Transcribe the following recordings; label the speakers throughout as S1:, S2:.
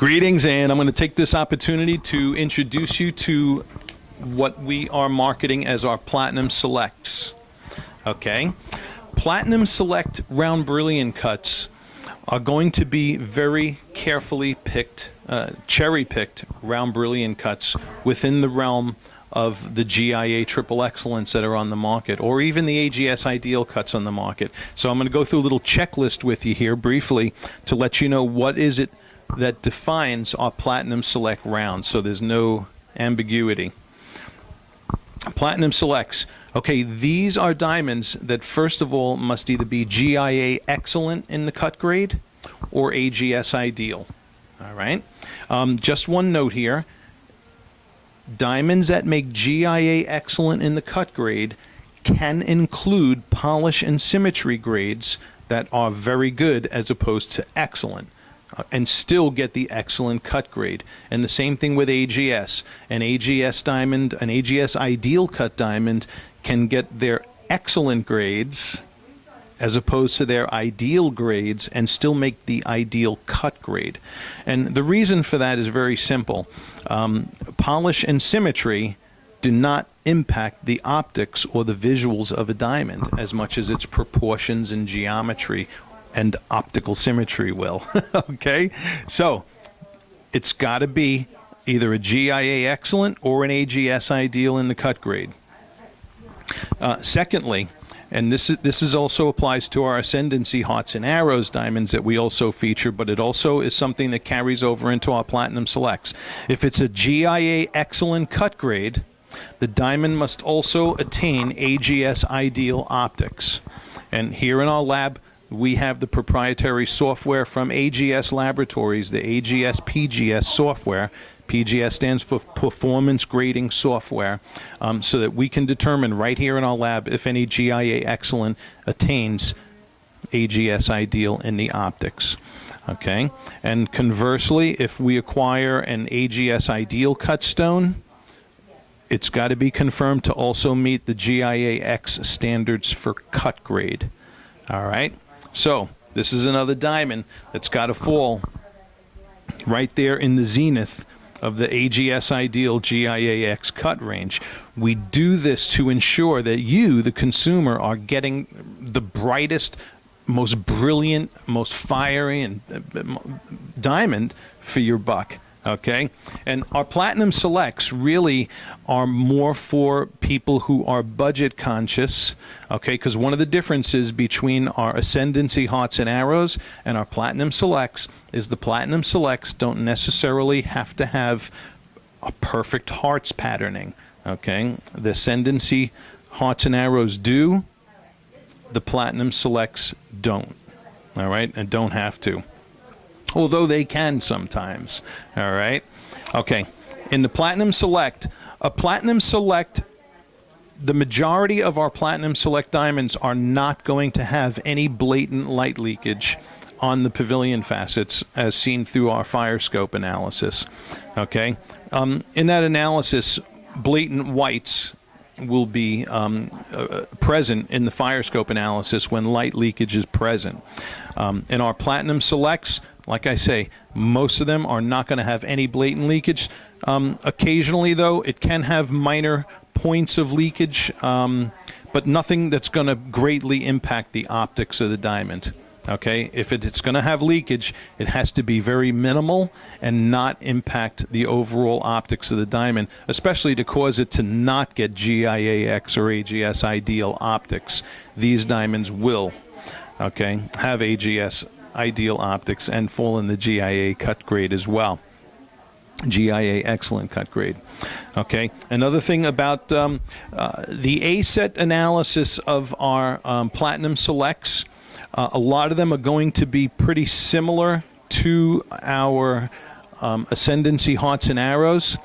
S1: Greetings, and I'm going to take this opportunity to introduce you to what we are marketing as our Platinum Selects. Okay, Platinum Select round brilliant cuts are going to be very carefully picked, cherry-picked round brilliant cuts within the realm of the GIA Triple Excellence that are on the market, or even the AGS Ideal Cuts on the market. So I'm going to go through a little checklist with you here briefly to let you know what is it that defines our Platinum Select round, so there's no ambiguity. Platinum Selects. Okay, these are diamonds that first of all must either be GIA Excellent in the cut grade or AGS Ideal. All right. Just one note here. Diamonds that make GIA Excellent in the cut grade can include polish and symmetry grades that are very good as opposed to excellent, and still get the excellent cut grade. And the same thing with AGS. An AGS diamond, an AGS Ideal Cut diamond can get their excellent grades as opposed to their ideal grades and still make the ideal cut grade. And the reason for that is very simple. Polish and symmetry do not impact the optics or the visuals of a diamond as much as its proportions and geometry and optical symmetry will. Okay, so it's got to be either a GIA Excellent or an AGS Ideal in the cut grade. Secondly, and this is also applies to our Ascendancy Hearts and Arrows diamonds that we also feature, but it also is something that carries over into our Platinum Selects. If it's a GIA Excellent cut grade, the diamond must also attain AGS Ideal optics. And here in our lab, we have the proprietary software from AGS Laboratories, the AGS PGS software. PGS stands for Performance Grading Software, so that we can determine right here in our lab if any GIA Excellent attains AGS Ideal in the optics. Okay, and conversely, if we acquire an AGS Ideal cut stone, it's got to be confirmed to also meet the GIAX standards for cut grade. All right. So this is another diamond that's got to fall right there in the zenith of the AGS Ideal GIAX cut range. We do this to ensure that you, the consumer, are getting the brightest, most brilliant, most fiery and diamond for your buck. Okay, and our Platinum Selects really are more for people who are budget conscious. Okay, because one of the differences between our Ascendancy Hearts and Arrows and our Platinum Selects is the Platinum Selects don't necessarily have to have a perfect hearts patterning. Okay, the Ascendancy Hearts and Arrows do, the Platinum Selects don't. All right, and don't have to, although they can sometimes. All right. Okay. In the Platinum Select, a Platinum Select, the majority of our Platinum Select diamonds are not going to have any blatant light leakage on the pavilion facets as seen through our fire scope analysis. Okay. In that analysis, blatant whites will be present in the fire scope analysis when light leakage is present. In our Platinum Selects, like I say, most of them are not going to have any blatant leakage. Occasionally, though, it can have minor points of leakage, but nothing that's going to greatly impact the optics of the diamond. Okay, if it's going to have leakage, it has to be very minimal and not impact the overall optics of the diamond, especially to cause it to not get GIAX or AGS Ideal optics. These diamonds will, okay, have AGS Ideal optics and fall in the GIA cut grade as well. GIA Excellent cut grade. Okay. Another thing about the ASET analysis of our Platinum Selects, a lot of them are going to be pretty similar to our Ascendancy Hearts and Arrows.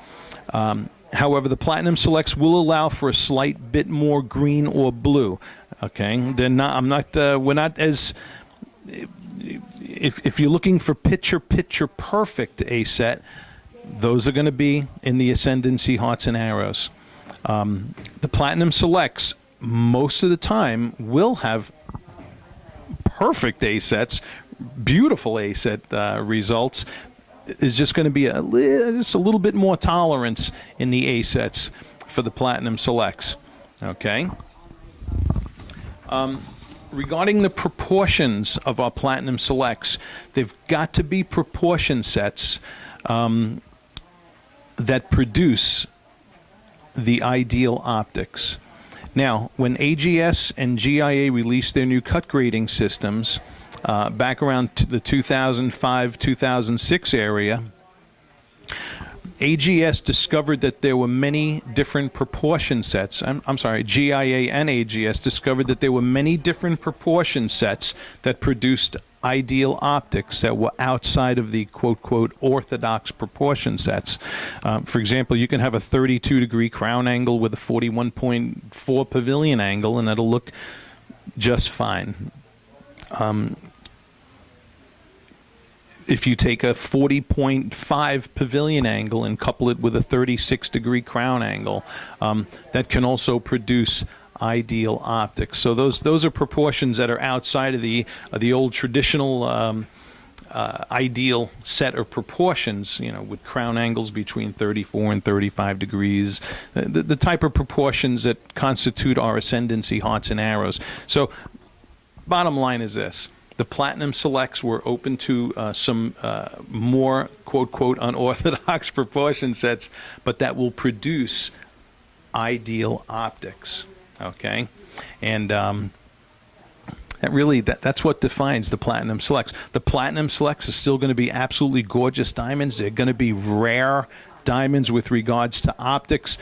S1: However, the Platinum Selects will allow for a slight bit more green or blue. Okay. They're not. We're not as. If you're looking for picture perfect ASET, those are going to be in the Ascendancy Hearts and Arrows. The Platinum Selects most of the time will have perfect ASETs, beautiful ASET results. is just going to be just a little bit more tolerance in the ASETs for the Platinum Selects. Okay. Regarding the proportions of our Platinum Selects, they've got to be proportion sets that produce the ideal optics. Now, when AGS and GIA released their new cut grading systems back around the 2005-2006 area, AGS discovered that there were many different proportion sets. I'm sorry, GIA and AGS discovered that there were many different proportion sets that produced ideal optics that were outside of the quote orthodox proportion sets. For example, you can have a 32-degree crown angle with a 41.4 pavilion angle, and that'll look just fine. If you take a 40.5 pavilion angle and couple it with a 36-degree crown angle, that can also produce ideal optics. So those are proportions that are outside of the old traditional ideal set of proportions, you know, with crown angles between 34 and 35 degrees, the type of proportions that constitute our ascendancy hearts and arrows. So bottom line is this: the Platinum Selects were open to some more quote unorthodox proportion sets, but that will produce ideal optics. Okay, and that's what defines the Platinum Selects. The Platinum Selects are still going to be absolutely gorgeous diamonds. They're going to be rare diamonds with regards to optics.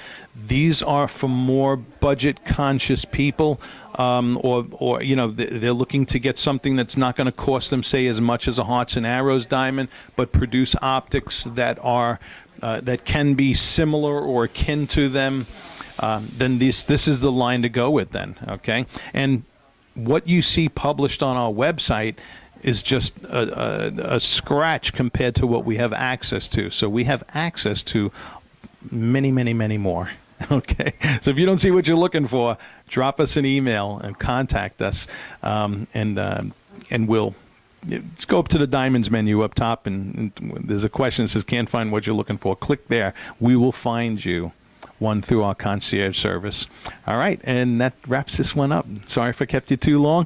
S1: These are for more budget-conscious people, or you know, they're looking to get something that's not going to cost them, say, as much as a Hearts and Arrows diamond, but produce optics that are that can be similar or akin to them. Then this is the line to go with then, okay? And what you see published on our website is just a scratch compared to what we have access to. So we have access to many, many, many more, okay? So if you don't see what you're looking for, drop us an email and contact us, and we'll just go up to the diamonds menu up top, and there's a question that says, can't find what you're looking for. Click there. We will find you one through our concierge service. All right, and that wraps this one up. Sorry if I kept you too long.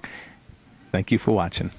S1: Thank you for watching.